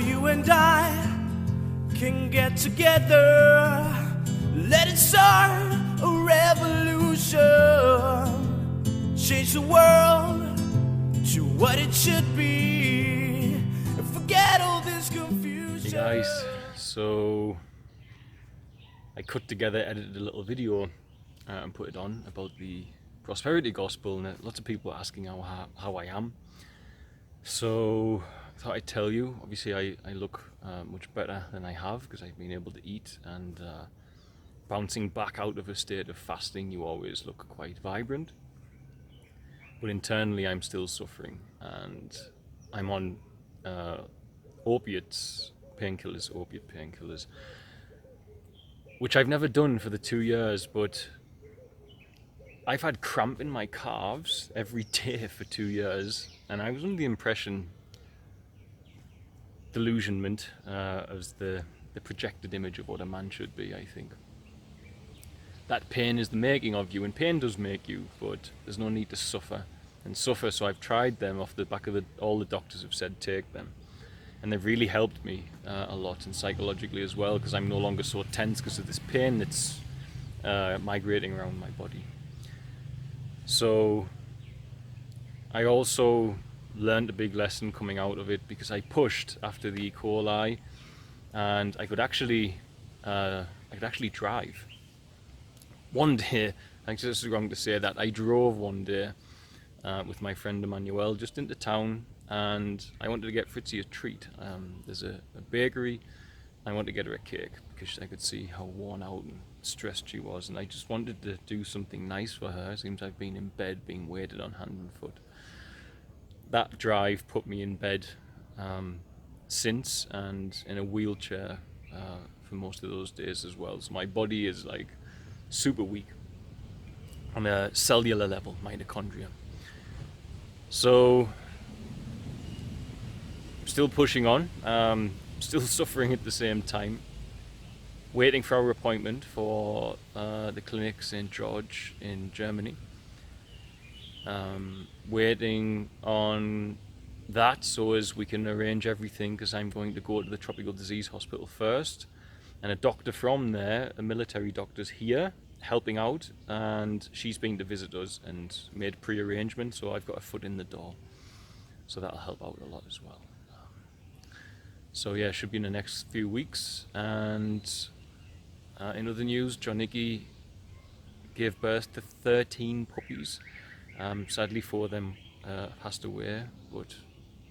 you and I can get together. Let it start a revolution. Change the world to what it should be. And forget all this confusion. Hey guys, so I cut together, edited a little video and put it on about the prosperity gospel, and lots of people are asking how I am. So I thought I'd tell you. Obviously I look much better than I have because I've been able to eat, and bouncing back out of a state of fasting, you always look quite vibrant. But internally I'm still suffering, and I'm on opiate painkillers, which I've never done for the 2 years, but I've had cramp in my calves every day for 2 years, and I was under the impression, delusionment, as the projected image of what a man should be, I think. That pain is the making of you, and pain does make you, but there's no need to suffer. So I've tried them off the back of all the doctors have said take them. And they've really helped me a lot, and psychologically as well, because I'm no longer so tense because of this pain that's migrating around my body. So I also learned a big lesson coming out of it, because I pushed after the E. coli, and I could actually drive. One day, I guess it's wrong to say that, I drove one day with my friend Emmanuel just into town, and I wanted to get Fritzy a treat. There's a bakery. I wanted to get her a cake because I could see how worn out and stressed she was, and I just wanted to do something nice for her. It seems I've been in bed being waited on hand and foot. That drive put me in bed since, and in a wheelchair for most of those days as well. So my body is like super weak on a cellular level, mitochondria. So still pushing on, still suffering at the same time, waiting for our appointment for the clinic St. George in Germany. Waiting on that so as we can arrange everything, because I'm going to go to the tropical disease hospital first, and a doctor from there, a military doctor's here helping out, and she's been to visit us and made pre-arrangements, so I've got a foot in the door, so that'll help out a lot as well. So yeah, should be in the next few weeks. And in other news, Johnnicky gave birth to 13 puppies. Sadly 4 of them passed away, but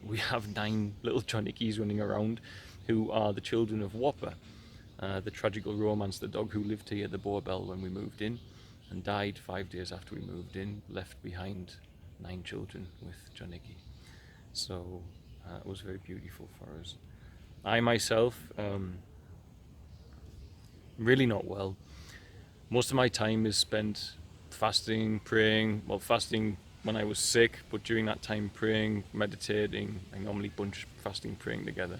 we have 9 little Johnnickys running around who are the children of Whopper, the tragical romance, the dog who lived here, the Bowbell, when we moved in, and died 5 days after we moved in, left behind 9 children with Johnnicky. So it was very beautiful for us. I myself, really not well. Most of my time is spent fasting, praying. Well, fasting when I was sick, but during that time praying, meditating. I normally bunch fasting, praying together.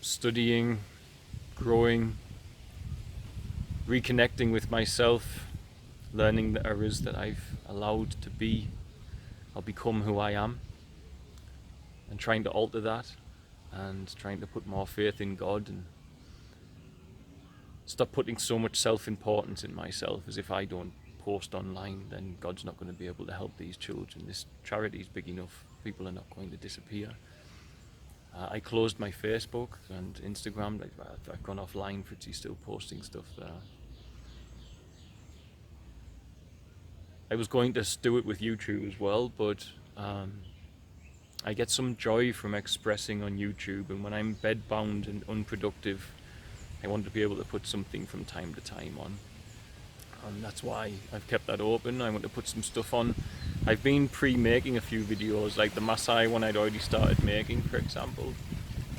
Studying, growing, reconnecting with myself, learning the errors that I've allowed to be. I'll become who I am, and trying to alter that, and trying to put more faith in God, and stop putting so much self-importance in myself, as if I don't post online, then God's not going to be able to help these children. This charity is big enough. People are not going to disappear. I closed my Facebook and Instagram. I've gone offline. Fritzy's still posting stuff there. I was going to do it with YouTube as well, but I get some joy from expressing on YouTube, and when I'm bedbound and unproductive, I want to be able to put something from time to time on. And that's why I've kept that open. I want to put some stuff on. I've been pre-making a few videos, like the Maasai one I'd already started making, for example.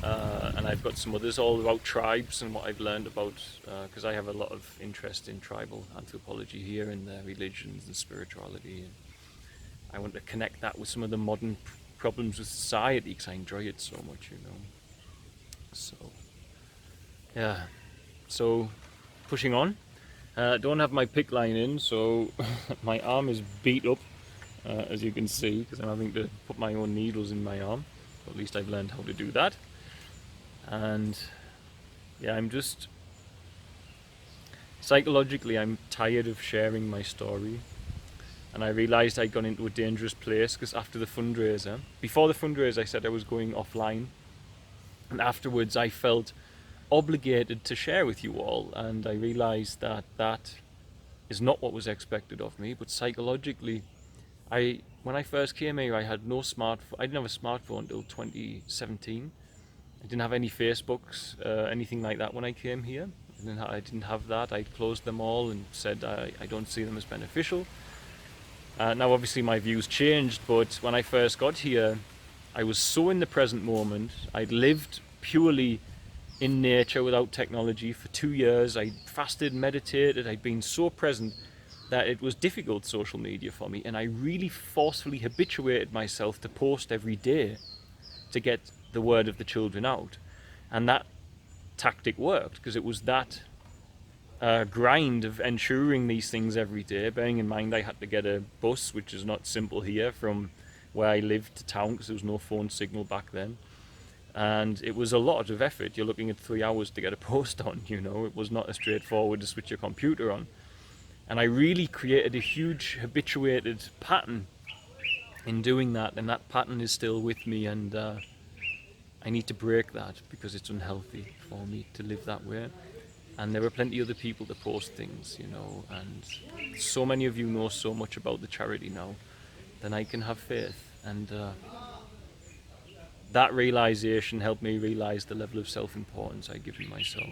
And I've got some others all about tribes and what I've learned about, because I have a lot of interest in tribal anthropology here, and their religions and spirituality. And I want to connect that with some of the modern problems with society, because I enjoy it so much, you know. So, yeah. So, pushing on. Don't have my pick line in, so my arm is beat up, as you can see, because I'm having to put my own needles in my arm. At least I've learned how to do that. And yeah, psychologically, I'm tired of sharing my story. And I realised I'd gone into a dangerous place because before the fundraiser, I said I was going offline. And afterwards, I felt obligated to share with you all. And I realised that that is not what was expected of me. But psychologically, when I first came here, I had no smartphone. I didn't have a smartphone until 2017. I didn't have any Facebooks, anything like that when I came here. I didn't have that. I closed them all and said I don't see them as beneficial. Now, obviously, my views changed, but when I first got here, I was so in the present moment. I'd lived purely in nature without technology for 2 years. I fasted, meditated. I'd been so present that it was difficult social media for me, and I really forcefully habituated myself to post every day to get the word of the children out. And that tactic worked because it was that grind of ensuring these things every day, bearing in mind I had to get a bus, which is not simple here, from where I lived to town because there was no phone signal back then. And it was a lot of effort. You're looking at 3 hours to get a post on, It was not as straightforward to switch your computer on. And I really created a huge habituated pattern in doing that, and that pattern is still with me, and I need to break that because it's unhealthy for me to live that way. And there are plenty of other people to post things, and so many of you know so much about the charity now, then I can have faith. And that realization helped me realize the level of self-importance I give in myself.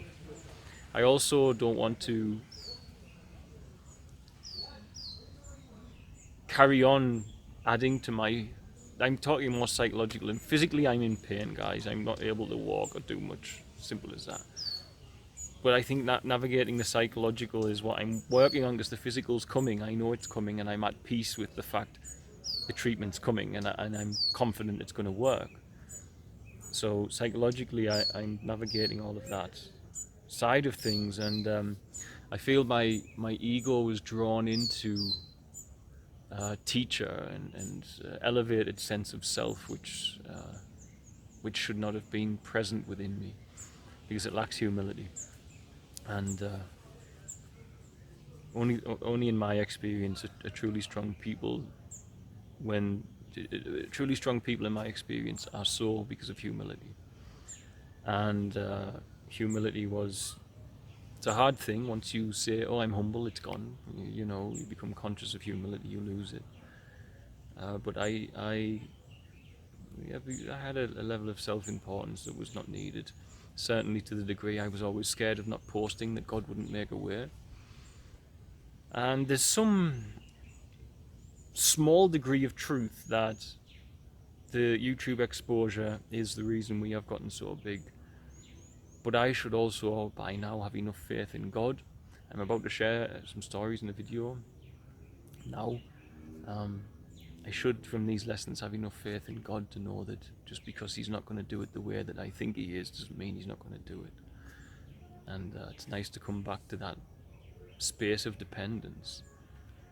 I also don't want to carry on adding to I'm talking more psychological, and physically I'm in pain, guys. I'm not able to walk or do much, simple as that. But I think that navigating the psychological is what I'm working on, because the physical's coming. I know it's coming, and I'm at peace with the fact the treatment's coming, and I'm confident it's going to work. So psychologically, I'm navigating all of that side of things, and I feel my ego was drawn into teacher and elevated sense of self, which should not have been present within me, because it lacks humility. And only in my experience are truly strong people truly strong people in my experience are so because of humility. And humility it's a hard thing. Once you say, oh, I'm humble, it's gone. You become conscious of humility, you lose it. But I had a level of self-importance that was not needed. Certainly to the degree I was always scared of not posting, that God wouldn't make a way. And there's some small degree of truth that the YouTube exposure is the reason we have gotten so big. But I should also by now have enough faith in God. I'm about to share some stories in the video now. I should, from these lessons, have enough faith in God to know that just because He's not going to do it the way that I think He is, doesn't mean He's not going to do it. And it's nice to come back to that space of dependence,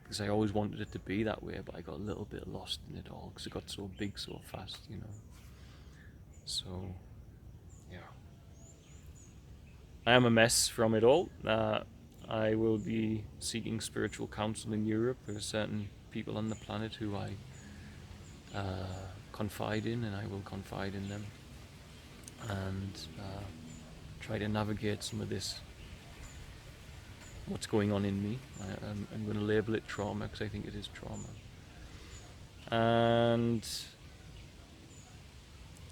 because I always wanted it to be that way, but I got a little bit lost in it all because it got so big so fast, So, yeah. I am a mess from it all. I will be seeking spiritual counsel in Europe. There are certain people on the planet who I confide in, and I will confide in them, and try to navigate some of this, what's going on in me. I'm going to label it trauma, because I think it is trauma. And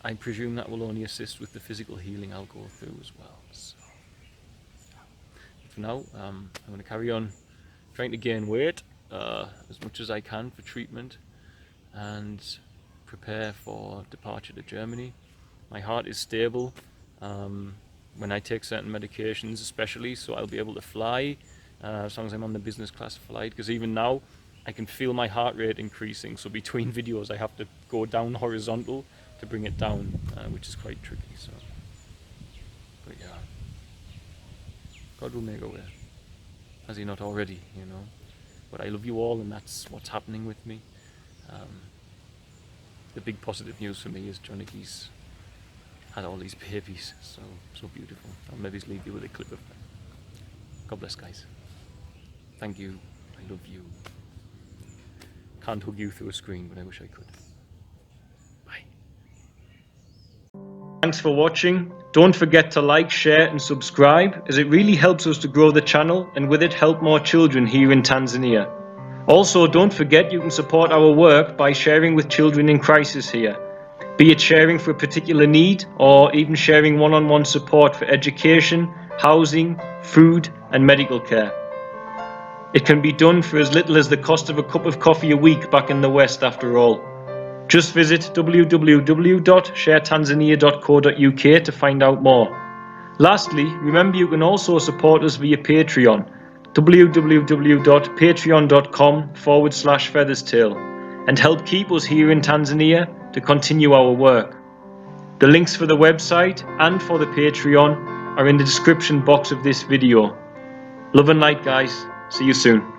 I presume that will only assist with the physical healing I'll go through as well. So, for now, I'm going to carry on trying to gain weight as much as I can for treatment, and prepare for departure to Germany. My heart is stable when I take certain medications, especially, so I'll be able to fly as long as I'm on the business class flight, because even now I can feel my heart rate increasing, so between videos I have to go down horizontal to bring it down, which is quite tricky. So, but yeah, God will make a way, has He not already, But I love you all, and that's what's happening with me. The big positive news for me is John Icky's had all these babies. So beautiful. I'll maybe leave you with a clip of that. God bless, guys. Thank you. I love you. Can't hug you through a screen, but I wish I could. Bye. Thanks for watching. Don't forget to like, share and subscribe, as it really helps us to grow the channel and with it help more children here in Tanzania. Also, don't forget you can support our work by sharing with children in crisis here, be it sharing for a particular need or even sharing one-on-one support for education, housing, food and medical care. It can be done for as little as the cost of a cup of coffee a week back in the West after all. Just visit www.sharetanzania.co.uk to find out more. Lastly, remember you can also support us via Patreon, www.patreon.com/featherstail, and help keep us here in Tanzania to continue our work. The links for the website and for the Patreon are in the description box of this video. Love and light, guys. See you soon.